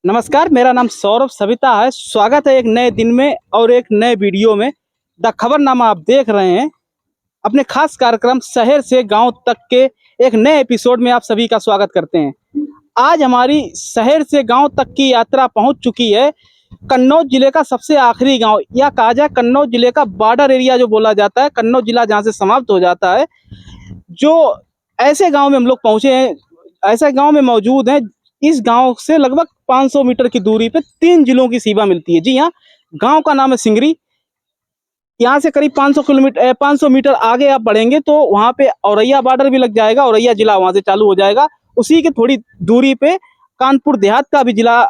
नमस्कार, मेरा नाम सौरभ सविता है। स्वागत है एक नए दिन में और एक नए वीडियो में। द खबरनामा आप देख रहे हैं। अपने खास कार्यक्रम शहर से गांव तक के एक नए एपिसोड में आप सभी का स्वागत करते हैं। आज हमारी शहर से गांव तक की यात्रा पहुंच चुकी है कन्नौज जिले का सबसे आखिरी गांव, या कहा जाए कन्नौज जिले का बॉर्डर एरिया जो बोला जाता है। कन्नौज जिला जहां से समाप्त हो जाता है, जो ऐसे गांव में हम लोग पहुंचे हैं, ऐसे गांव में मौजूद हैं। इस गांव से लगभग 500 मीटर की दूरी पे 3 जिलों की सीमा मिलती है। जी हाँ, गांव का नाम है सिंगरी। यहाँ से करीब 500 मीटर आगे आप बढ़ेंगे तो वहाँ पे औरैया बॉर्डर भी लग जाएगा। औरैया जिला वहाँ से चालू हो जाएगा। उसी के थोड़ी दूरी पे कानपुर देहात का भी जिला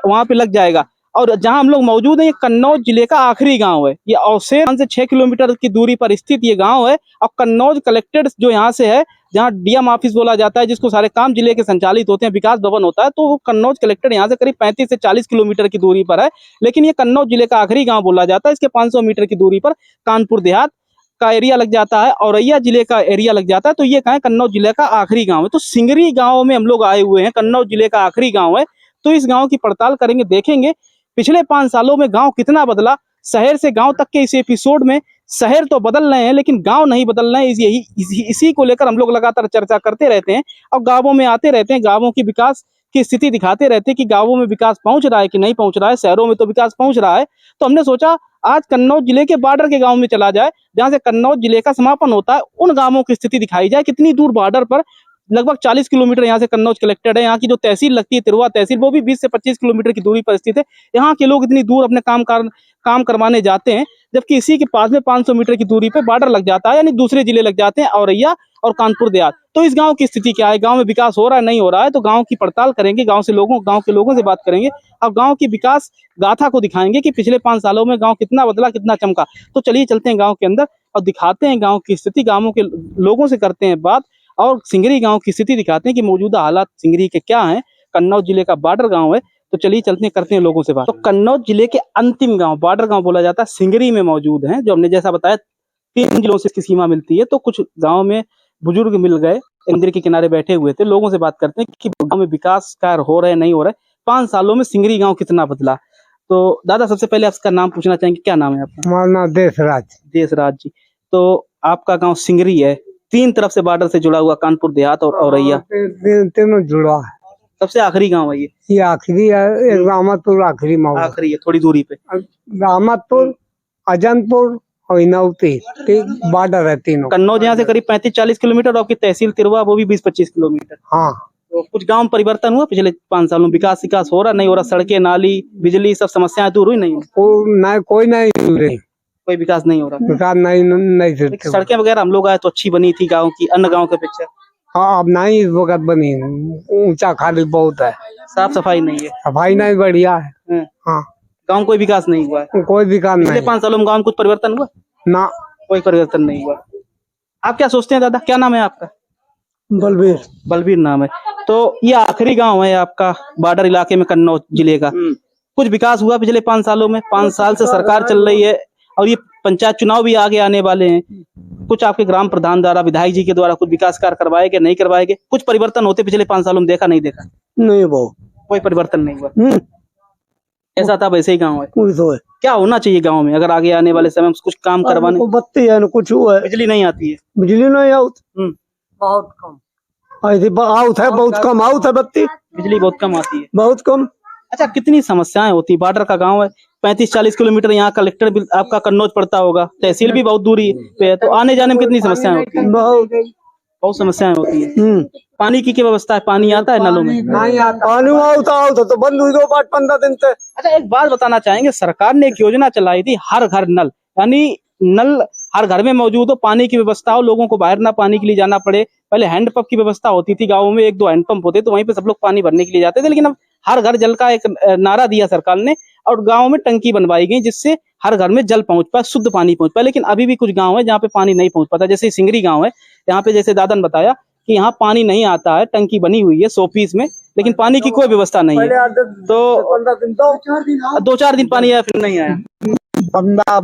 वहाँ पे लग जाएगा। और जहाँ हम लोग मौजूद हैं, ये कन्नौज जिले का आखिरी गांव है। ये अवसेर से 6 किलोमीटर की दूरी पर स्थित ये गांव है। और कन्नौज कलेक्टेड जो यहाँ से है, जहाँ डीएम ऑफिस बोला जाता है, जिसको सारे काम जिले के संचालित होते हैं, विकास भवन होता है, तो वो कन्नौज कलेक्टेड यहाँ से करीब 35 से 40 किलोमीटर की दूरी पर है। लेकिन ये कन्नौज जिले का आखिरी गांव बोला जाता है। इसके 500 मीटर की दूरी पर कानपुर देहात का एरिया लग जाता है, औरैया जिले का एरिया लग जाता है। तो ये कहें कन्नौज जिले का आखिरी गांव है। तो सिंगरी गांव में हम लोग आए हुए हैं। कन्नौज जिले का आखिरी गांव है, तो इस गांव की पड़ताल करेंगे, देखेंगे पिछले 5 सालों में गांव कितना बदला। शहर से गांव तक के इस एपिसोड में शहर तो बदल रहे हैं लेकिन गांव नहीं बदल रहे हैं। इसी को लेकर हम लोग लगातार चर्चा करते रहते हैं और गांवों में आते रहते हैं। गांवों की विकास की स्थिति दिखाते रहते हैं कि गांवों में विकास पहुंच रहा है कि नहीं पहुंच रहा है। शहरों में तो विकास पहुंच रहा है। तो हमने सोचा आज कन्नौज जिले के बॉर्डर के गांव में चला जाए, जहां से कन्नौज जिले का समापन होता है। उन गांवों की स्थिति दिखाई जाए, कितनी दूर बॉर्डर पर, लगभग 40 किलोमीटर यहाँ से कन्नौज कलेक्टेड है। यहाँ की जो तहसील लगती है तिरवा तहसील, वो भी 20 से 25 किलोमीटर की दूरी पर स्थित है। यहाँ के लोग इतनी दूर अपने काम करवाने जाते हैं, जबकि इसी के पास में 500 मीटर की दूरी पे बॉर्डर लग जाता है, यानी दूसरे जिले लग जाते हैं, औरैया और कानपुर देहात। तो इस गांव की स्थिति क्या है, गांव में विकास हो रहा है नहीं हो रहा है, तो गांव की पड़ताल करेंगे। गांव के लोगों से बात करेंगे और गांव की विकास गाथा को दिखाएंगे कि पिछले 5 सालों में गांव कितना बदला, कितना चमका। तो चलिए चलते हैं गांव के अंदर और दिखाते हैं गांव की स्थिति, गांवों के लोगों से करते हैं बात और सिंगरी गांव की स्थिति दिखाते हैं कि मौजूदा हालात सिंगरी के क्या हैं। कन्नौज जिले का बॉर्डर गांव है, तो चलिए चलते हैं, करते हैं लोगों से बात। तो कन्नौज जिले के अंतिम गांव, बॉर्डर गांव बोला जाता है, सिंगरी में मौजूद हैं। जो हमने जैसा बताया 3 जिलों से इसकी सीमा मिलती है। तो कुछ गांव में बुजुर्ग मिल गए, मंदिर के किनारे बैठे हुए थे। लोगों से बात करते हैं कि गांव में विकास कार्य हो रहे नहीं हो रहे, 5 सालों में सिंगरी गांव कितना बदला। तो दादा, सबसे पहले आपका नाम पूछना चाहेंगे, क्या नाम है आपका? हमारा नाम देशराज। देशराज जी, तो आपका गांव सिंगरी है, 3 तरफ से बॉर्डर से जुड़ा हुआ, कानपुर देहात और औरैया, तीनों जुड़ा है। सबसे आखिरी गांव है ये आखिरी है। एक रामतपुर आखिरी माओ आखिरी है, थोड़ी दूरी पे। रामतपुर, अजनपुर और इनौती बॉर्डर है तीनों। कन्नौज यहाँ से करीब 35-40 किलोमीटर और आपकी तहसील तिरवा वो भी 20-25 किलोमीटर। हाँ, तो कुछ गांव में परिवर्तन हुआ पिछले 5 सालों में? विकास हो रहा नहीं हो रहा? सड़कें, नाली, बिजली, सब समस्याएं दूर हुई नहीं? कोई नहीं जुड़े, कोई विकास नहीं हो रहा। विकास नहीं सड़कें वगैरह हम लोग आए तो अच्छी बनी थी गाँव की, अन्य गाँव के अपेक्षा। हाँ, अब नहीं इस वक्त बनी, ऊंचा खाली बहुत है, साफ सफाई नहीं है, सफाई नहीं बढ़िया है। हाँ, गाँव कोई विकास नहीं हुआ है। कोई विकास पिछले नहीं। 5 सालों में गाँव में कुछ परिवर्तन हुआ ना, कोई परिवर्तन नहीं हुआ। आप क्या सोचते हैं दादा, क्या नाम है आपका? बलबीर। बलबीर नाम है। तो ये आखिरी गांव है आपका बॉर्डर इलाके में कन्नौज जिले का। कुछ विकास हुआ पिछले 5 सालों में? 5 साल से सरकार चल रही है और ये पंचायत चुनाव भी आगे आने वाले हैं। कुछ आपके ग्राम प्रधान द्वारा, विधायक जी के द्वारा कुछ विकास कार्य करवाए गए, नहीं करवाए गए? कुछ परिवर्तन होते पिछले 5 सालों में, देखा नहीं देखा? नहीं, वो कोई परिवर्तन नहीं हुआ। ऐसा था वैसे ही गाँव है। क्या होना चाहिए गाँव में अगर आगे आने वाले समय में कुछ काम करवाने? बत्ती है, कुछ हुआ है। बिजली नहीं आती है? बिजली नहीं आउट, बहुत कम आउट है, बहुत कम आउट है बत्ती, बिजली बहुत कम आती है, बहुत कम। अच्छा, कितनी समस्याएं होती? बॉर्डर का गांव है, 35-40 किलोमीटर, यहाँ कलेक्टर भी आपका कन्नौज पड़ता होगा, तहसील भी बहुत दूरी पे है, तो आने जाने में कितनी समस्याएं होती है? बहुत समस्याएं होती है। पानी की क्या व्यवस्था है? पानी आता है नलों में? नहीं आता, पानी आता तो बंद हुई 15 दिन से। अच्छा, एक बात बताना चाहेंगे, सरकार ने एक योजना चलाई थी, हर घर नल, यानी नल हर घर में मौजूद हो, पानी की व्यवस्था हो, लोगों को बाहर ना पानी के लिए जाना पड़े। पहले हैंडपंप की व्यवस्था होती थी गाँव में, 1-2 हैंडपंप होते तो वहीं पे सब लोग पानी भरने के लिए जाते थे। लेकिन अब हर घर जल का एक नारा दिया सरकार ने और गाँव में टंकी बनवाई गई, जिससे हर घर में जल पहुंच पाए, शुद्ध पानी पहुंच पाए। लेकिन अभी भी कुछ गाँव है जहाँ पे पानी नहीं पहुंच पाता, जैसे सिंगरी गाँव है, यहाँ पे जैसे दादा ने बताया कि यहाँ पानी नहीं आता है, टंकी बनी हुई है 100 पीस में, लेकिन पानी की कोई व्यवस्था नहीं है। तो 2-4 दिन पानी आया, फिर नहीं आया। 15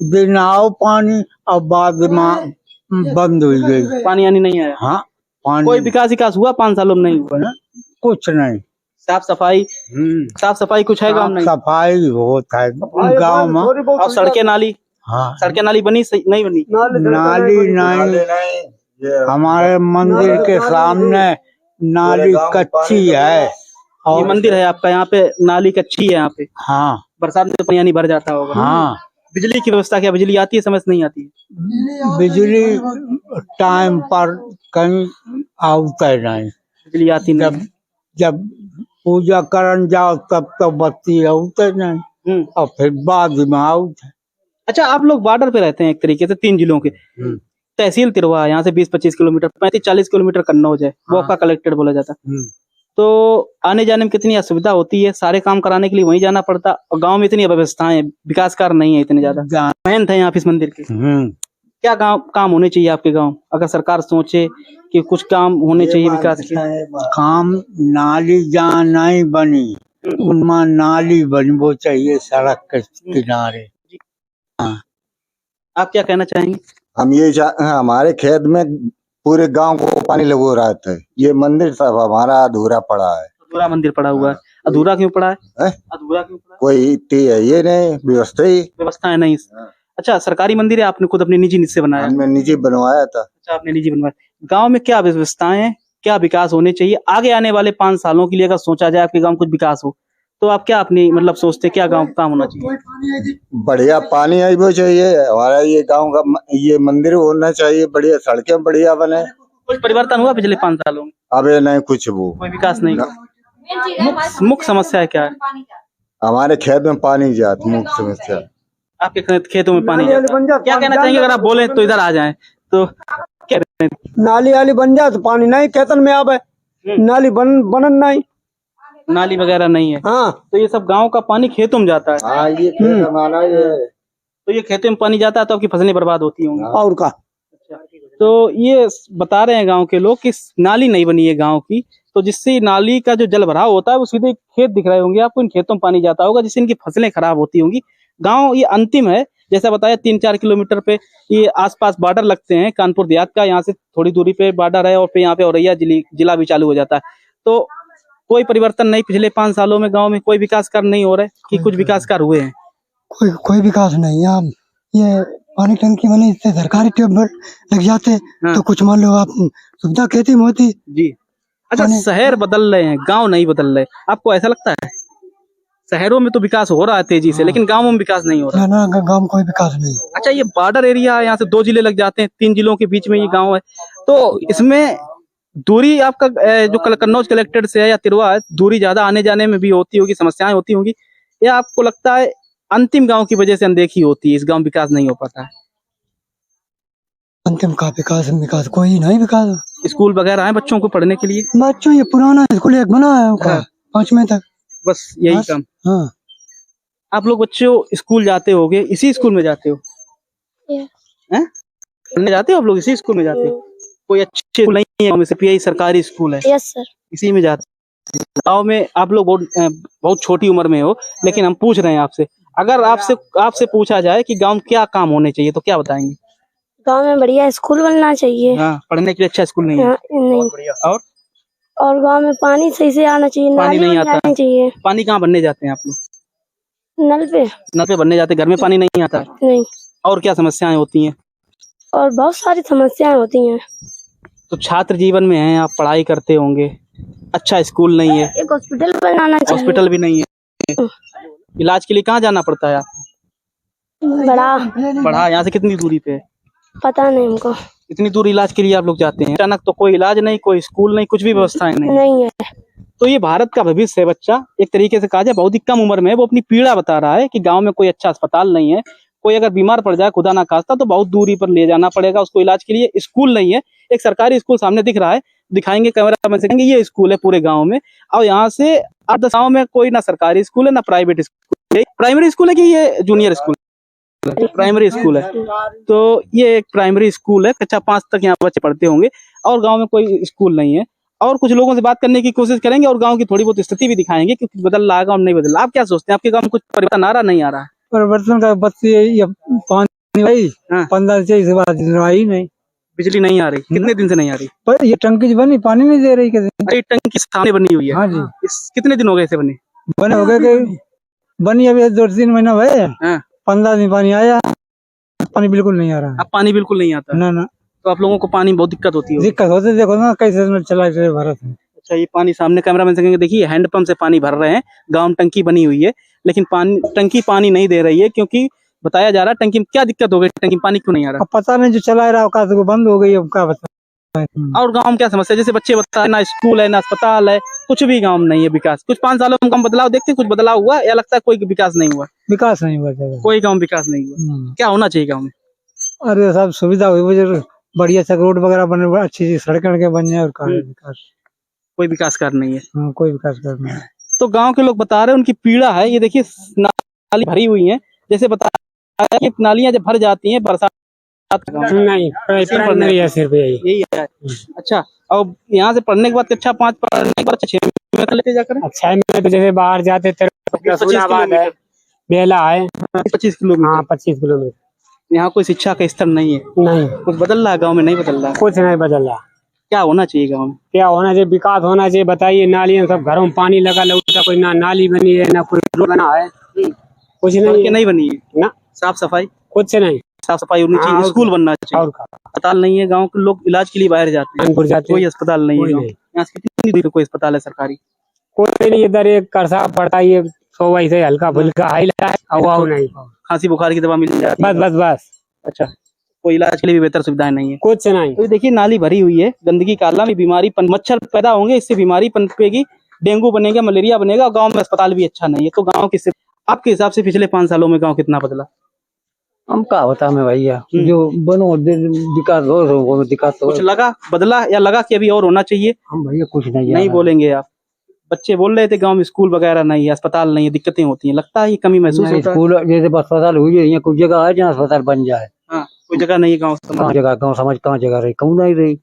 दिन आओ पानी, और बाद में बंद हो गई, पानी आनी नहीं आया। हाँ, पानी कोई विकास हुआ 5 सालों में? नहीं हुआ। कुछ नहीं। साफ सफाई कुछ है गाँव नहीं? सफाई होता है गाँव में। और सड़कें नाली? हाँ, सड़कें नाली बनी नहीं बनी? नाली नहीं। हमारे मंदिर के सामने नाली कच्ची है। ये और मंदिर है आपका, यहाँ पे नाली कच्ची है यहाँ पे? हाँ बरसात में तो पानी भर जाता होगा। हाँ। बिजली की व्यवस्था क्या, बिजली आती है समय से नहीं आती है? बिजली टाइम पर कहीं आता नहीं। बिजली आती नहीं? जब पूजा करन जाओ तब तो बत्ती आते नहीं, और फिर बाद में आउत। अच्छा, आप लोग बॉर्डर पे रहते हैं एक तरीके से 3 जिलों के। तहसील तिरवा यहाँ से 20-25 किलोमीटर, 35-40 किलोमीटर कन्नौज है, वो आपका कलेक्टेड बोला जाता है। तो आने जाने में कितनी असुविधा होती है, सारे काम कराने के लिए वहीं जाना पड़ता, और गांव में इतनी अव्यवस्थाएं, विकास कार्य नहीं है इतने ज्यादा। मेहनत है यहाँ पे इस मंदिर के। क्या काम होने चाहिए आपके गांव, अगर सरकार सोचे कि कुछ काम होने चाहिए विकास के? काम नाली जहाँ नहीं बनी उनमें नाली बनबो चाहिए सड़क के किनारे। हाँ। आप क्या कहना चाहेंगे? हम ये हमारे खेत में पूरे गांव को पानी लगो रहा था, ये मंदिर सब हमारा अधूरा पड़ा है। अधूरा मंदिर पड़ा हुआ है? अधूरा क्यों पड़ा है? अधूरा क्यों पड़ा? कोई इतनी है ये नहीं व्यवस्थाएं नहीं। अच्छा, सरकारी मंदिर है, आपने खुद अपने निजी से बनाया? हमने निजी बनवाया था। अच्छा, आपने निजी बनवाया। गांव में क्या व्यवस्थाएं हैं, क्या विकास होने चाहिए आगे आने वाले 5 सालों के लिए, अगर सोचा जाए आपके गांव में कुछ विकास हो तो आप क्या अपनी मतलब सोचते क्या गांव काम होना चाहिए? बढ़िया पानी आई वो चाहिए हमारा, ये गांव का ये मंदिर होना चाहिए, बढ़िया सड़कें बढ़िया बने। कुछ परिवर्तन हुआ पिछले 5 सालों में? अबे नहीं, कुछ वो कोई विकास नहीं। मुख्य समस्या क्या है? हमारे खेत में पानी जाता, मुख्य समस्या। आपके खेतों में पानी जाता। क्या कहना चाहेंगे, अगर आप बोले तो इधर आ जाएं तो क्या? नाली वाली बन जाए तो पानी नहीं खेतन में आवे, नाली बनन नहीं, नाली वगैरह नहीं है। हाँ, तो ये सब गांव का पानी खेतों में जाता है। हाँ, ये खेत हमारा ये। तो ये खेतों में पानी जाता है तो आपकी फसलें बर्बाद होती होंगी। और का। तो ये बता रहे हैं गांव के लोग कि नाली नहीं बनी है गांव की, तो जिससे नाली का जो जल भराव होता है वो सीधे खेत दिख रहे होंगे आपको, इन खेतों में पानी जाता होगा जिससे इनकी फसलें खराब होती होंगी। गांव ये अंतिम है, जैसा बताया 3-4 किलोमीटर पे ये आसपास बॉर्डर लगते हैं कानपुर देहात का, यहाँ से थोड़ी दूरी पे बॉर्डर है, और फिर यहाँ पे औरैया जिला भी चालू हो जाता है। तो कोई परिवर्तन नहीं पिछले 5 सालों में, गांव में कोई विकास कार्य नहीं हो रहा है कि कुछ विकास कार्य हुए हैं? कोई विकास नहीं। यहाँ ये पानी टंकी बनी, इससे सरकारी ट्यूबवेल लग जाते। हाँ। तो कुछ मान लो आप सुविधा खेती में होती जी। अच्छा, शहर बदल रहे हैं, गांव नहीं बदल रहे, आपको ऐसा लगता है? शहरों में तो विकास हो रहा है तेजी से, लेकिन गांवों में विकास नहीं हो रहा। ना गांव में कोई विकास नहीं। अच्छा, ये बॉर्डर एरिया है, यहाँ से 2 जिले लग जाते हैं, 3 जिलों के बीच में ये गांव है, तो इसमें दूरी आपका जो कन्नौज कलेक्टेड से है या तिरवा है, दूरी ज्यादा आने जाने में भी होती होगी, समस्याएं होती होंगी, या आपको लगता है अंतिम गांव की वजह से अनदेखी होती है, इस गांव विकास नहीं हो पाता है? अंतिम का विकास कोई नहीं। विकास स्कूल वगैरह है बच्चों को पढ़ने के लिए? बच्चों ये पुराना स्कूल एक बना है 5वीं तक, बस यही काम। हाँ। आप लोग बच्चों स्कूल जाते होगे, इसी स्कूल में जाते हो? हैं? पढ़ने जाते हो आप लोग, इसी स्कूल में जाते हो? कोई अच्छे स्कूल नहीं है गाँव में से, पीआई सरकारी स्कूल है? Yes sir. इसी में जाते। गाँव में आप लोग बहुत छोटी उम्र में हो, लेकिन हम पूछ रहे हैं आपसे, अगर आपसे पूछा जाए कि गाँव में क्या काम होने चाहिए तो क्या बताएंगे? गांव में बढ़िया स्कूल बनना चाहिए। हाँ, पढ़ने के लिए अच्छा स्कूल नहीं है? नहीं। और गांव में पानी सही से आना चाहिए, पानी नहीं आता चाहिए। पानी कहाँ बनने जाते हैं आप लोग? नल पे बनने जाते, घर में पानी नहीं आता? नहीं। और क्या समस्याएं होती हैं? और बहुत सारी समस्याएं होती हैं। तो छात्र जीवन में हैं, आप पढ़ाई करते होंगे, अच्छा स्कूल नहीं है, एक हॉस्पिटल बनाना चाहिए। हॉस्पिटल भी नहीं है, इलाज के लिए कहाँ जाना पड़ता है आपको? बड़ा यहाँ से कितनी दूरी पे है? पता नहीं हमको। इतनी दूर इलाज के लिए आप लोग जाते हैं, अचानक तो कोई इलाज नहीं, कोई स्कूल नहीं, कुछ भी व्यवस्थाएं नहीं है। तो ये भारत का भविष्य है बच्चा, एक तरीके से कहा जाए बहुत ही कम उम्र में वो अपनी पीड़ा बता रहा है कि गांव में कोई अच्छा अस्पताल नहीं है, कोई अगर बीमार पड़ जाए खुदा ना खास्ता तो बहुत दूरी पर ले जाना पड़ेगा उसको इलाज के लिए, स्कूल नहीं है। एक सरकारी स्कूल सामने दिख रहा है, दिखाएंगे कैमरा में से, कहेंगे ये स्कूल है पूरे गाँव में, और यहाँ से 8-10 गाँव में कोई ना सरकारी स्कूल है ना प्राइवेट स्कूल। प्राइमरी स्कूल है कि ये जूनियर स्कूल? प्राइमरी स्कूल है। तो ये एक प्राइमरी स्कूल है, कक्षा 5 तक यहाँ बच्चे पढ़ते होंगे, और गांव में कोई स्कूल नहीं है। और कुछ लोगों से बात करने की कोशिश करेंगे और गांव की थोड़ी बहुत स्थिति भी दिखाएंगे कि बदल रहा है गाँव नहीं बदल। आप क्या सोचते हैं, आपके गाँव में कुछ परिवर्तन आ रहा नहीं आ रहा है? परिवर्तन का बच्चे 15 से 20 बाद आई नहीं। बिजली नहीं आ रही, कितने दिन से नहीं आ रही? पर ये टंकी बनी पानी नहीं दे रही कैसे? अरे टंकी सामने बनी हुई है। हाँ जी, कितने दिन हो गए इसे बने? बने हो गए कि बनी अभी 2-3 महीना हुए। हाँ। 15 दिन पानी आया, पानी बिल्कुल नहीं आ रहा है। अब पानी बिल्कुल नहीं आता, ना ना तो आप लोगों को पानी में बहुत दिक्कत होती है। दिक्कत होती है, देखो ना कैसे चला भारत में। अच्छा, ये पानी सामने कैमरामैन से कहेंगे, देखिए हैंडपंप से पानी भर रहे हैं, गांव में टंकी बनी हुई है, लेकिन टंकी पानी नहीं दे रही है, क्योंकि बताया जा रहा है टंकी में क्या दिक्कत हो गई, टंकी में पानी क्यों नहीं आ रहा? अब पता नहीं, जो चला रहा है वो बंद हो गई, अब क्या बता। और गांव में क्या समस्या है? जैसे बच्चे बता रहे, ना स्कूल है ना अस्पताल है, कुछ भी गांव में नहीं है विकास। कुछ 5 सालों में गांव बदलाव देखते हैं, कुछ बदलाव हुआ या लगता है कोई विकास नहीं हुआ? विकास नहीं हुआ जगह। कोई गांव विकास नहीं हुआ। क्या होना चाहिए गांव में? अरे सब सुविधा हुई, मुझे बढ़िया सा रोड वगैरह बने, अच्छी सड़कें बन जाए, और कहाँ है विकास? कोई विकास कार्य नहीं है। कोई विकास करना है। तो गांव के लोग बता रहे हैं उनकी पीड़ा है। ये देखिए नाली भरी हुई है, जैसे बताया कि नालियां जब भर जाती हैं बरसात नहीं, नहीं है, सिर्फ यही है। अच्छा, और यहाँ से पढ़ने के बाद कक्षा 5 पढ़ने के बाद 6 में कर लेते जाकर। अच्छा में तो जैसे बाहर जाते 25 किलोमीटर बेला है। 25 किलोमीटर। हाँ 25 किलोमीटर। यहाँ कोई शिक्षा का स्तर नहीं है। नहीं, कुछ बदल रहा है गाँव में? नहीं बदल रहा। कुछ नहीं बदल रहा। क्या होना चाहिए गाँव में? क्या होना चाहिए? विकास होना चाहिए। बताइए, नालियाँ सब घरों में पानी लगा लगा, कोई ना नाली बनी है ना कोई रोड बना है, कुछ नहीं, नहीं बनी है ना। साफ सफाई कुछ नहीं, साफ सफाई होनी चाहिए, स्कूल बनना चाहिए। और अस्पताल नहीं है, गांव के लोग इलाज के लिए बाहर जाते हैं, कोई अस्पताल नहीं है। यहाँ से कितनी दूर कोई अस्पताल है सरकारी? कोई नहीं, इधर एक करसा पड़ता है, 100 वैसे हल्का फुल्का नहीं, खांसी बुखार की दवा मिल जाती है बस। अच्छा, कोई इलाज के लिए भी बेहतर सुविधाएं नहीं है? कुछ नहीं। तो देखिए नाली भरी हुई है, गंदगी काला में बीमारी मच्छर पैदा होंगे, इससे बीमारी पनपेगी, डेंगू बनेगा, मलेरिया बनेगा। गांव में अस्पताल भी अच्छा नहीं है। तो गांव किससे, आपके हिसाब से पिछले 5 सालों में गांव कितना बदला? हम क्या होता है भैया, जो बनो विकास हो वो दिक्कत हो। कुछ लगा बदला, या लगा कि अभी और होना चाहिए? हम भैया कुछ नहीं बोलेंगे आप? बच्चे बोल रहे थे गांव में स्कूल वगैरह नहीं है, अस्पताल नहीं है, दिक्कतें होती हैं, लगता है ये कमी महसूस होता है? स्कूल जैसे अस्पताल हुई है, कुछ जगह है जहाँ अस्पताल बन जाए। हाँ, कोई जगह नहीं है गाँव समझ कहाँ जगह रही, कहूँ नहीं रही।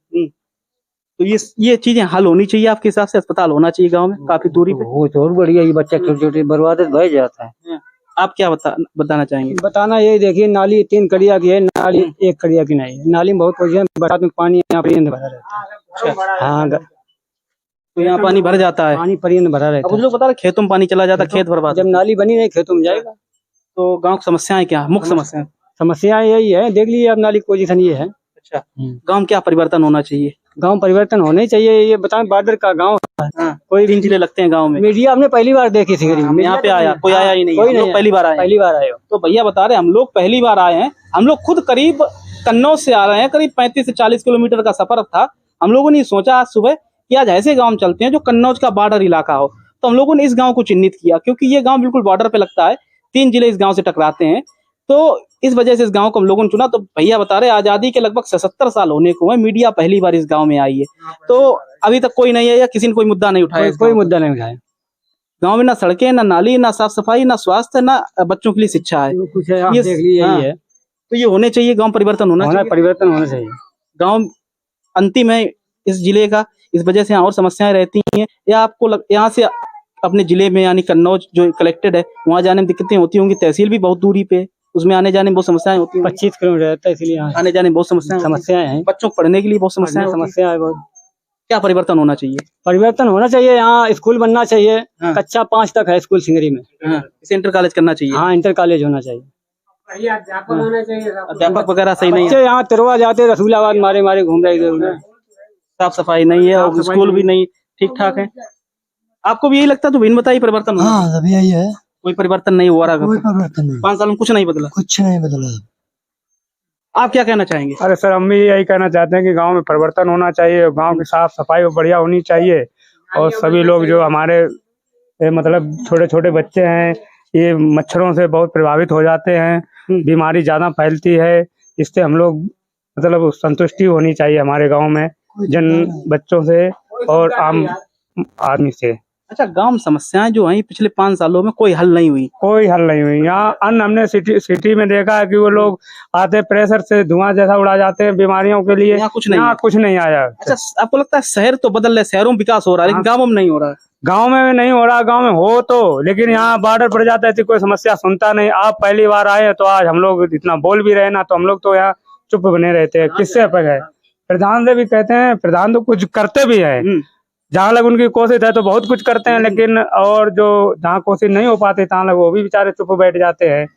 तो ये चीजें हल होनी चाहिए आपके हिसाब से? अस्पताल होना चाहिए गांव में काफी दूरी पे? वो तो और बढ़िया, ये बच्चा छोटे छोटे बर्बाद भय जाता है। आप क्या बताना चाहेंगे? बताना यही, देखिए नाली 3 कड़िया की है, नाली 1 कड़िया की नहीं है। नाली में बहुत पोजीशन, बरसात में पानी यहाँ पर्यंत भरा रहता है। हाँ, तो यहाँ पानी भर जाता है, पानी पर्यंत भरा रहता है। कुछ लोग बता रहे खेतों में पानी चला जाता है, खेत बर्बाद। जब नाली बनी नहीं, खेतों में जाएगा। तो गाँव की समस्याएं क्या, मुख्य समस्याएं यही है, देख लीजिए अब नाली की पोजीशन ये है। अच्छा, गाँव क्या परिवर्तन होना चाहिए? गांव परिवर्तन होने चाहिए। ये बताएं, बॉर्डर का गांव है, कोई 3 जिले लगते हैं गांव में। मीडिया हमने पहली बार देखी थी, यहाँ पे आया कोई आया ही नहीं, कोई हम लोग पहली बार आए। तो भैया बता रहे हम लोग पहली बार आए हैं। हम लोग खुद करीब कन्नौज से आ रहे हैं, करीब 35 से 40 किलोमीटर का सफर था। हम लोगों ने सोचा आज सुबह कि आज ऐसे गाँव चलते हैं जो कन्नौज का बॉर्डर इलाका हो। तो हम लोगों ने इस गाँव को चिन्हित किया, क्योंकि ये गाँव बिल्कुल बॉर्डर पे लगता है, 3 जिले इस गाँव से टकराते हैं। तो इस वजह से इस गांव को हम लोगों ने चुना। तो भैया बता रहे आजादी के लगभग 77 साल होने को है, मीडिया पहली बार इस गांव में आई है। तो अभी तक कोई नहीं है, या किसी ने कोई मुद्दा नहीं उठाया? कोई मुद्दा नहीं उठाया। गांव में ना सड़कें, ना नाली, ना साफ सफाई, ना स्वास्थ्य, ना बच्चों के लिए शिक्षा है। कुछ है, आप देख लीजिए, यही है। तो ये होने चाहिए, गांव परिवर्तन होना चाहिए। परिवर्तन होना चाहिए। गांव अंतिम है इस जिले का, इस वजह से यहाँ और समस्याएं रहती हैं। या आपको यहाँ से अपने जिले में यानी कन्नौज जो कलेक्टेड है, वहाँ जाने में दिक्कतें होती होंगी? तहसील भी बहुत दूरी पे, उसमें आने जाने में बहुत समस्याएं होती हैं। 25 किलोमीटर रहता है, इसलिए आने जाने में बहुत समस्याएं हैं। बच्चों को पढ़ने के लिए बहुत समस्या है बहुत। क्या परिवर्तन होना चाहिए? परिवर्तन होना चाहिए, यहाँ स्कूल बनना चाहिए। कक्षा 5 तक है स्कूल सिंगरी में। इसे इंटर कॉलेज करना चाहिए। हाँ, इंटर कॉलेज होना चाहिए। अध्यापक वगैरह सही नहीं है। यहाँ तिरवा जाते, रसूलाबाद मारे मारे घूम रहे, साफ सफाई नहीं है, और स्कूल भी नहीं ठीक ठाक है। आपको भी यही लगता है? तो भिन्न बताइए परिवर्तन। हाँ, अभी यही है, कोई परिवर्तन नहीं हुआ रहा। कोई परिवर्तन नहीं, 5 साल में कुछ नहीं बदला। कुछ नहीं बदला। आप क्या कहना चाहेंगे? अरे सर, हम भी यही कहना चाहते हैं कि गांव में परिवर्तन होना चाहिए, गांव की साफ सफाई बढ़िया होनी चाहिए, और सभी लोग जो हमारे मतलब छोटे छोटे बच्चे हैं, ये मच्छरों से बहुत प्रभावित हो जाते हैं, बीमारी ज्यादा फैलती है। इससे हम लोग मतलब संतुष्टि होनी चाहिए हमारे गांव में, जन बच्चों से और आम आदमी से। अच्छा, गांव में समस्याएं जो आई पिछले 5 सालों में कोई हल नहीं हुई? कोई हल नहीं हुई। यहाँ हमने सिटी में देखा है कि वो लोग आते प्रेशर से धुआं जैसा उड़ा जाते हैं बीमारियों के लिए। यहाँ कुछ नहीं आया। अच्छा, आपको लगता है शहर तो बदल रहे, शहरों में विकास हो रहा है, लेकिन गाँवों में नहीं हो रहा? गांव में नहीं हो रहा, गांव में हो तो, लेकिन यहाँ बॉर्डर पड़ जाता है, कोई समस्या सुनता नहीं। आप पहली बार आए तो आज हम लोग इतना बोल भी रहे ना, तो हम लोग तो यहाँ चुप बने रहते हैं। किससे पे है? प्रधान से भी कहते हैं, प्रधान तो कुछ करते भी हैं, जहाँ लग उनकी कोशिश है तो बहुत कुछ करते हैं, लेकिन और जो जहाँ कोशिश नहीं हो पाती तहाँ लग वो भी बेचारे चुप बैठ जाते हैं।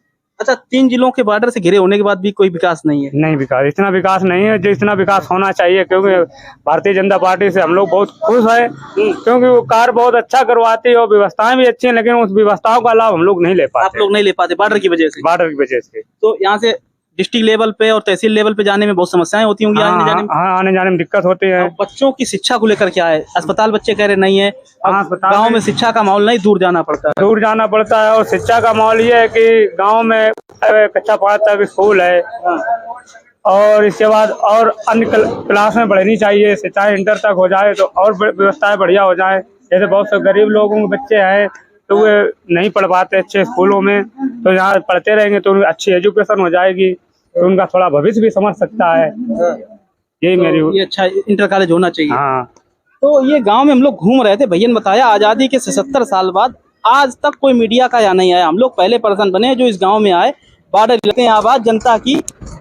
अच्छा, 3 जिलों के बॉर्डर से घिरे होने के बाद भी कोई विकास नहीं है? नहीं विकास, इतना विकास नहीं है जितना विकास होना चाहिए, क्योंकि भारतीय जनता पार्टी से हम लोग बहुत खुश है, क्योंकि वो कार्य बहुत अच्छा करवाती है और व्यवस्थाएं भी अच्छी हैं, लेकिन उस व्यवस्थाओं का लाभ हम लोग नहीं ले पाते। आप लोग नहीं ले पाते बॉर्डर की वजह से? बॉर्डर की वजह से। तो यहाँ से डिस्ट्रिक्ट लेवल पे और तहसील लेवल पे जाने में बहुत समस्याएं होती होंगी, आने जाने में? हाँ, आने जाने में दिक्कत होती है। बच्चों की शिक्षा को लेकर क्या है? अस्पताल बच्चे कह रहे नहीं है, अस्पताल गाँव में शिक्षा का माहौल नहीं, दूर जाना पड़ता है। दूर जाना पड़ता है, और शिक्षा का माहौल ये है कि गांव में कच्चा 5 तक स्कूल है, और इसके बाद और अन्य क्लास में बढ़नी चाहिए, चाहे इंटर तक हो जाए तो और व्यवस्थाएं बढ़िया हो जाए। जैसे बहुत से गरीब लोगों के बच्चे हैं तो वे नहीं पढ़ पाते अच्छे स्कूलों में, तो यहाँ पढ़ते रहेंगे तो उनकी अच्छी एजुकेशन हो जाएगी, तो उनका थोड़ा भविष्य भी समझ सकता है। यही मेरी ये अच्छा इंटर कॉलेज होना चाहिए। हाँ। तो ये गांव में हम लोग घूम रहे थे, भैया ने बताया आजादी के 77 साल बाद आज तक कोई मीडिया का यहाँ नहीं आया। हम लोग पहले पर्सन बने जो इस गांव में आए, बॉर्डर लेते हैं आवाज जनता की,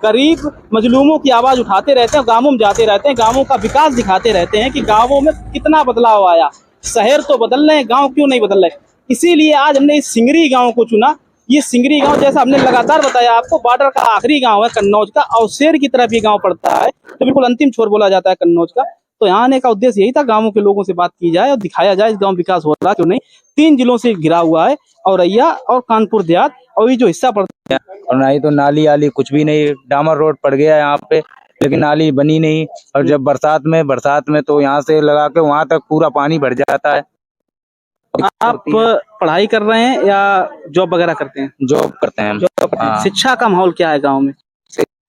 गरीब मजलूमों की आवाज उठाते रहते हैं, गांवों में जाते रहते हैं, गांवों का विकास दिखाते रहते हैं कि गांवों में कितना बदलाव आया। शहर तो बदल रहे हैं, गाँव क्यों नहीं बदल रहे? इसीलिए आज हमने इस सिंगरी गाँव को चुना। ये सिंगरी गांव, जैसा हमने लगातार बताया आपको, बॉर्डर का आखिरी गांव है कन्नौज का, अवसेर की तरफ ये गांव पड़ता है, तो बिल्कुल अंतिम छोर बोला जाता है कन्नौज का। तो यहाँ आने का उद्देश्य यही था, गांवों के लोगों से बात की जाए और दिखाया जाए इस गांव विकास हो रहा क्यों नहीं। 3 जिलों से घिरा हुआ है, औरैया और कानपुर देहात, और ये जो हिस्सा पड़ता है, और ना ही तो नाली आली कुछ भी नहीं, डामर रोड पड़ गया यहाँ पे, लेकिन नाली बनी नहीं। और जब बरसात में तो यहाँ से लगा के वहां तक पूरा पानी भर जाता है। आप पढ़ाई कर रहे हैं या जॉब वगैरह करते हैं? जॉब करते हैं हम। हाँ। शिक्षा का माहौल क्या है गाँव में?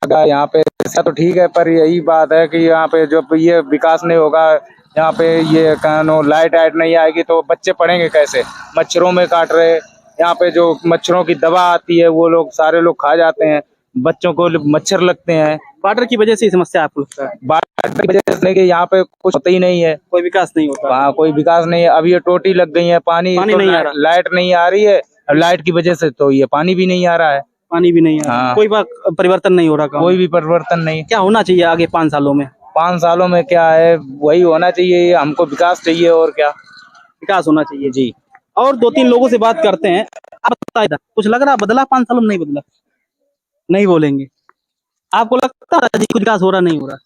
यहाँ पे ऐसा तो ठीक है, पर यही बात है कि यहाँ पे जब ये विकास नहीं होगा, यहाँ पे ये लाइट नहीं आएगी तो बच्चे पढ़ेंगे कैसे? मच्छरों में काट रहे, यहाँ पे जो मच्छरों की दवा आती है वो लोग सारे लोग खा जाते हैं, बच्चों को मच्छर लगते हैं। बॉर्डर की वजह से ये समस्या आपको लगता है? बॉर्डर की वजह से कि यहाँ पे कुछ होता ही नहीं है, कोई विकास नहीं होता। हाँ, कोई विकास नहीं है। अब ये टोटी लग गई है, पानी तो नहीं आ रहा, लाइट नहीं आ रही है, लाइट की वजह से तो ये पानी भी नहीं आ रहा है। पानी भी नहीं आ रहा। हाँ। कोई परिवर्तन नहीं हो रहा? कोई भी परिवर्तन नहीं। क्या होना चाहिए आगे 5 सालों में? 5 सालों में क्या है, वही होना चाहिए, हमको विकास चाहिए। और क्या विकास होना चाहिए जी। और 2-3 लोगों से बात करते हैं। आप बताइए, कुछ लग रहा बदला 5 सालों में? नहीं बदला, नहीं बोलेंगे। आपको लगता है जी कुछ विकास हो रहा नहीं हो रहा?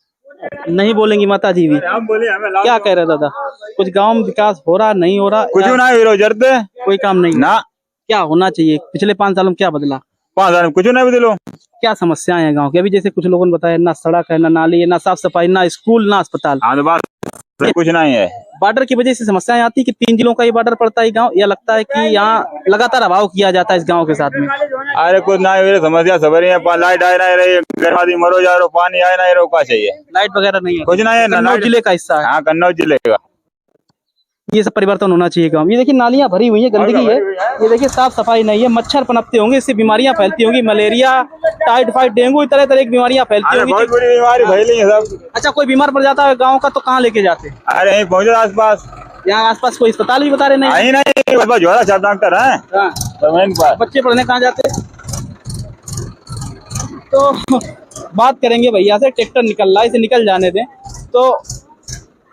नहीं बोलेंगी माता जी भी। क्या कह रहे दादा, कुछ गांव में विकास हो रहा नहीं हो रहा? कुछ नहीं, कोई काम नहीं ना। क्या होना चाहिए? पिछले 5 सालों में क्या बदला? 5 साल में कुछ नहीं बदलो। क्या समस्याएं हैं गांव की? अभी जैसे कुछ लोगों ने बताया, ना सड़क है, ना नाली है, ना साफ सफाई, ना स्कूल, ना अस्पताल। हाँ, तो बात कुछ नहीं है। बॉर्डर की वजह से समस्याएं आती कि 3 जिलों का ये बॉर्डर पड़ता है गांव, या लगता है कि यहाँ लगातार अभाव किया जाता है इस गांव के साथ में? अरे कुछ नहीं, समस्या सब रही है, लाइट आए नहीं रही, गर्भादी मरो जा रहे, पानी आए नहीं रहा, क्या चाहिए? लाइट वगैरह नहीं है, कुछ नहीं है। कन्नौज जिले का हिस्सा है। हाँ, कन्नौज जिले का। ये सब परिवर्तन होना चाहिए गाँव। ये देखिए नालियां भरी हुई है, गंदगी है, ये देखिए साफ सफाई नहीं है, मच्छर पनपते होंगे, इससे बीमारियां फैलती होंगी, मलेरिया, टाइफाइड, डेंगू, तरह तरह की बीमारियां फैलती होंगी। बहुत बड़ी बीमारी फैली है सब। अच्छा, कोई बीमार पड़ जाता है गाँव का तो कहाँ लेके जाते? अरे यहीं पहुँचे आसपास। यहाँ आसपास कोई अस्पताल भी बता रहे नहीं? नहीं, जोड़ा सब डॉक्टर है। बच्चे पढ़ने कहाँ जाते? तो बात करेंगे भैया से, ट्रैक्टर निकल रहा है, इसे निकल जाने दें। तो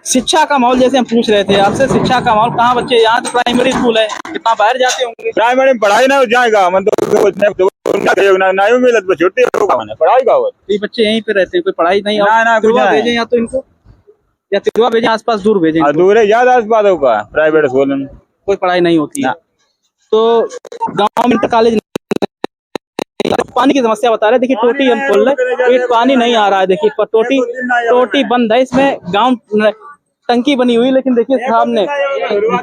शिक्षा का माहौल जैसे हम पूछ रहे थे आपसे, शिक्षा का माहौल कहाँ? बच्चे यहाँ तो प्राइमरी स्कूल है, कितना बाहर जाते होंगे? प्राइमरी में पढ़ाई ना हो जाएगा, नहीं मिलत छुट्टी पढ़ाई का हो। ये बच्चे यहीं पे रहते हैं, कोई पढ़ाई नहीं? ना, कुछ नहीं। भेजें या तो इनको, या तिरवा भेजें, आसपास दूर भेजें? दूर है, ज्यादा आसपास होगा प्राइवेट स्कूल में कोई पढ़ाई नहीं होती है। तो गाँव में कॉलेज, पानी की समस्या बता रहे। देखिए टोटी हम खोल रहे, पानी नहीं आ रहा है। देखिए टोटी बंद है, इसमें गाँव टंकी बनी हुई, लेकिन देखिए सामने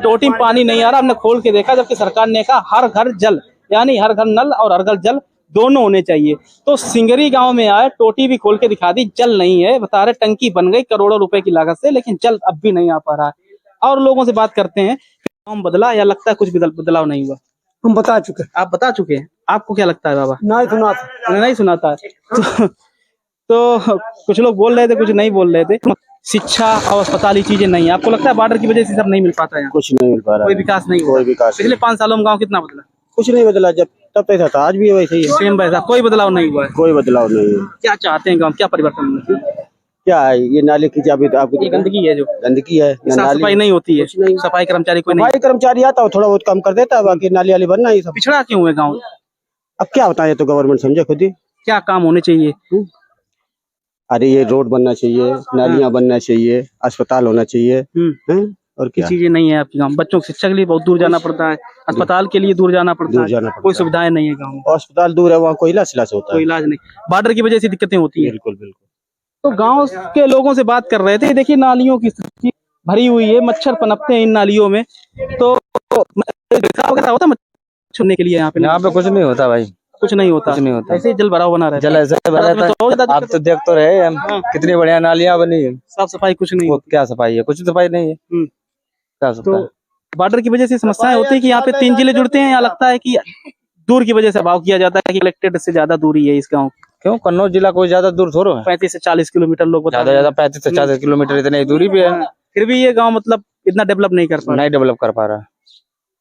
टोटी में पानी नहीं आ रहा। हमने खोल के देखा, जबकि सरकार ने कहा हर घर जल, यानी हर घर नल और हर घर जल दोनों होने चाहिए। तो सिंगरी गांव में आए, टोटी भी खोल के दिखा दी, जल नहीं है। बता रहे टंकी बन गई करोड़ों रुपए की लागत से, लेकिन जल अब भी नहीं आ पा रहा है। और लोगों से बात करते हैं, गाँव बदला या लगता है कुछ बदलाव नहीं हुआ? हम बता चुके। आप बता चुके हैं, आपको क्या लगता है बाबा? नहीं सुना था। नहीं सुना था। तो कुछ लोग बोल रहे थे, कुछ नहीं बोल रहे थे। शिक्षा और अस्पताल ये चीजें नहीं है, आपको लगता है बॉर्डर की वजह से सब नहीं मिल पाता है? कुछ नहीं मिल पा रहा, कोई विकास नहीं हुआ। कोई विकास। पिछले 5 सालों में गाँव कितना बदला? कुछ नहीं बदला, जब तब पैसा था आज भी वैसे ही है, सेम वैसा, कोई बदलाव नहीं हुआ है। कोई बदलाव नहीं है। क्या चाहते हैं गाँव, क्या परिवर्तन होना चाहिए? क्या है ये नाले की जब आपको ये गंदगी है जो गंदगी है ना साफ सफाई नहीं होती है, सफाई कर्मचारी कोई नहीं। सफाई कर्मचारी आता है थोड़ा बहुत कम कर देता है, बाकी नाली वाली बनना ही सब। पिछड़ा क्यों है गाँव? अब क्या होता है तो गवर्नमेंट समझे खुद ही। क्या काम होने चाहिए? अरे ये रोड बनना चाहिए, नालियां बनना चाहिए, अस्पताल होना चाहिए। और क्या चीजें नहीं है आपके गाँव? बच्चों की शिक्षा के लिए बहुत दूर जाना पड़ता है, अस्पताल के लिए दूर जाना पड़ता है, कोई सुविधाएं नहीं है गाँव में। अस्पताल दूर है, वहाँ कोई इलाज होता है, कोई इलाज नहीं, बॉर्डर की वजह से दिक्कतें होती है। बिल्कुल बिल्कुल। तो गांव के लोगों से बात कर रहे थे, देखिए नालियों की स्थिति भरी हुई है, मच्छर पनपते हैं इन नालियों में। तो वगैरह होता है छुड़ने के लिए यहाँ पे कुछ नहीं होता भाई, कुछ नहीं होता, कुछ नहीं होता। ऐसे ही जल भराव बना रहता जल ऐसे भरा रहता है। आप तो देख तो रहे हैं कितनी बढ़िया नालियां बनी है, साफ सफाई कुछ नहीं होती। क्या सफाई है? कुछ सफाई नहीं है। क्या सफाई? तो बॉर्डर की वजह से समस्याएं होती है कि यहाँ पे 3 जिले जुड़ते हैं, या लगता है कि दूर की वजह से अभाव किया जाता है कि कलेक्टेड से ज्यादा दूरी है इस गाँव? क्यों कन्नौज जिला कोई ज्यादा दूर थोड़ा है, 35 से 40 किलोमीटर लोग बता ज्यादा 35 से 40 किलोमीटर इतनी दूरी पे है, फिर भी ये गांव मतलब इतना डेवलप नहीं कर पा रहा। नहीं डेवलप कर पा रहा।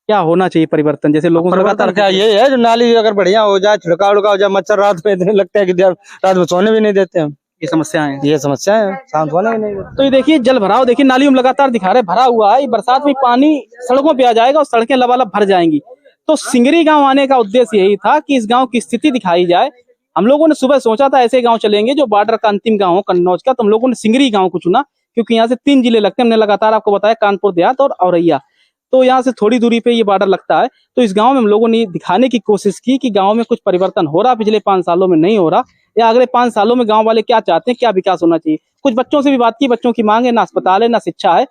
क्या होना चाहिए परिवर्तन? जैसे लोगों से लगातार क्या ये है जो नाली अगर बढ़िया हो जाए, छिड़काव उड़काव हो जाए, मच्छर रात में इतने लगते हैं कि रात में सोने भी नहीं देते हम। ये समस्याएं हैं, ये समस्या है, शाम सोने भी नहीं देते। तो ये देखिए जल भराव, देखिए नालियों में लगातार दिखा रहे भरा हुआ है, बरसात में पानी सड़कों पे आ जाएगा और सड़कें लबालब भर जाएंगी। तो सिंगरी गांव आने का उद्देश्य यही था कि इस गांव की स्थिति दिखाई जाए। हम लोगों ने सुबह सोचा था ऐसे गांव चलेंगे जो बॉर्डर का अंतिम गांव हो कन्नौज का, तो हम लोगों ने सिंगरी गांव को चुना क्योंकि यहाँ से 3 जिले लगते हैं। हमने लगातार आपको बताया कानपुर देहात और औरैया, तो यहाँ से थोड़ी दूरी पे ये बॉर्डर लगता है। तो इस गांव में हम लोगों ने दिखाने की कोशिश की कि गांव में कुछ परिवर्तन हो रहा, पिछले 5 सालों में नहीं हो रहा, या अगले 5 सालों में गांव वाले क्या चाहते हैं, क्या विकास होना चाहिए। कुछ बच्चों से भी बात की, बच्चों की मांग है, ना अस्पताल है ना शिक्षा है।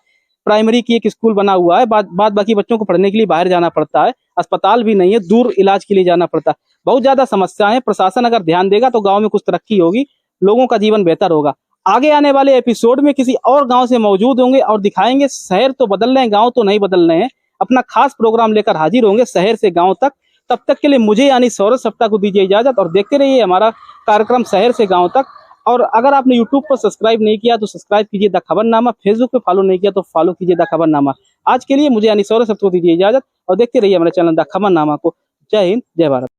प्राइमरी की एक स्कूल बना हुआ है, बाद बाकी बच्चों को पढ़ने के लिए बाहर जाना पड़ता है, अस्पताल भी नहीं है, दूर इलाज के लिए जाना पड़ता है, बहुत ज्यादा समस्याएं हैं। प्रशासन अगर ध्यान देगा तो गांव में कुछ तरक्की होगी, लोगों का जीवन बेहतर होगा। आगे आने वाले एपिसोड में किसी और गांव से मौजूद होंगे और दिखाएंगे शहर तो बदल रहे हैं, गांव तो नहीं बदल रहे हैं। अपना खास प्रोग्राम लेकर हाजिर होंगे शहर से गांव तक। तब तक के लिए मुझे यानी सौरभ सप्ताह को दीजिए इजाजत और देखते रहिए हमारा कार्यक्रम शहर से गांव तक। और अगर आपने यूट्यूब पर सब्सक्राइब नहीं किया तो सब्सक्राइब कीजिए द खबरनामा, फेसबुक पे फॉलो नहीं किया तो फॉलो कीजिए द खबरनामा। आज के लिए मुझे यानी सौरभ सप्ताह को दीजिए इजाजत और देखते रहिए हमारे चैनल द खबरनामा को। जय हिंद, जय भारत।